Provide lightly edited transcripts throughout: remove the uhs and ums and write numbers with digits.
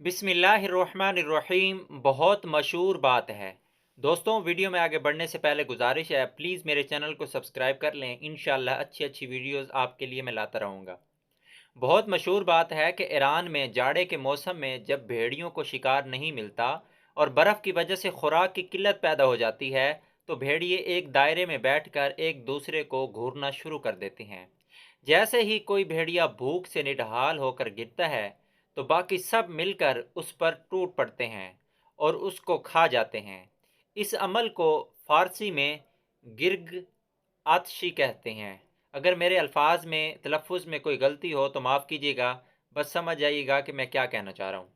बिस्मिल्लाहिर्रहमानिर्रहीम। बहुत मशहूर बात है। दोस्तों, वीडियो में आगे बढ़ने से पहले गुजारिश है, प्लीज़ मेरे चैनल को सब्सक्राइब कर लें। इंशाल्लाह अच्छी अच्छी वीडियोस आपके लिए मैं लाता रहूँगा। बहुत मशहूर बात है कि ईरान में जाड़े के मौसम में जब भेड़ियों को शिकार नहीं मिलता और बर्फ़ की वजह से खुराक की किल्लत पैदा हो जाती है, तो भेड़िए एक दायरे में बैठकर एक दूसरे को घूरना शुरू कर देते हैं। जैसे ही कोई भेड़िया भूख से निढाल होकर गिरता है, तो बाकी सब मिलकर उस पर टूट पड़ते हैं और उसको खा जाते हैं। इस अमल को फ़ारसी में गिर्ग आतशी कहते हैं। अगर मेरे अल्फाज में तलफ़ुज़ में कोई गलती हो तो माफ़ कीजिएगा, बस समझ जाइएगा कि मैं क्या कहना चाह रहा हूँ।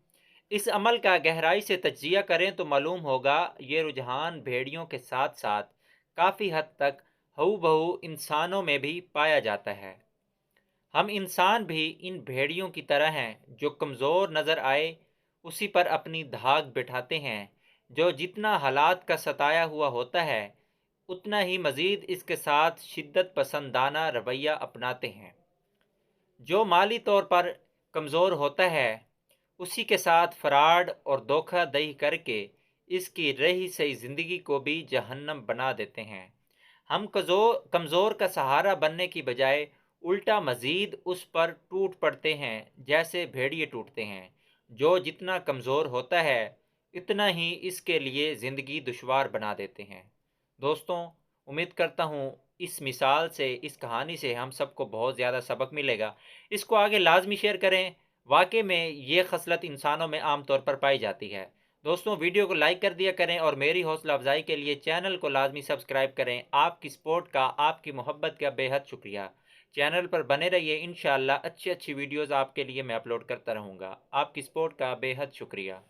इस अमल का गहराई से तज्ज़िया करें तो मालूम होगा ये रुझान भेड़ियों के साथ साथ काफ़ी हद तक हू बहू इंसानों में भी पाया जाता है। हम इंसान भी इन भेड़ियों की तरह हैं, जो कमज़ोर नज़र आए उसी पर अपनी धाक बिठाते हैं। जो जितना हालात का सताया हुआ होता है, उतना ही मज़ीद इसके साथ शिद्दत पसंदाना रवैया अपनाते हैं। जो माली तौर पर कमज़ोर होता है, उसी के साथ फ़राड और धोखाधड़ी करके इसकी रही सही ज़िंदगी को भी जहन्नम बना देते हैं। हम कमज़ोर का सहारा बनने की बजाय उल्टा मज़ीद उस पर टूट पड़ते हैं, जैसे भेड़िए टूटते हैं। जो जितना कमज़ोर होता है, इतना ही इसके लिए ज़िंदगी दुश्वार बना देते हैं। दोस्तों, उम्मीद करता हूँ इस मिसाल से, इस कहानी से हम सबको बहुत ज़्यादा सबक मिलेगा। इसको आगे लाजमी शेयर करें। वाकई में ये खसलत इंसानों में आम तौर पर पाई जाती है। दोस्तों, वीडियो को लाइक कर दिया करें और मेरी हौसला अफजाई के लिए चैनल को लाजमी सब्सक्राइब करें। आपकी सपोर्ट का, आपकी मोहब्बत का बेहद शुक्रिया। चैनल पर बने रहिए। इंशाअल्लाह अच्छी अच्छी वीडियोज़ आपके लिए मैं अपलोड करता रहूँगा। आपकी सपोर्ट का बेहद शुक्रिया।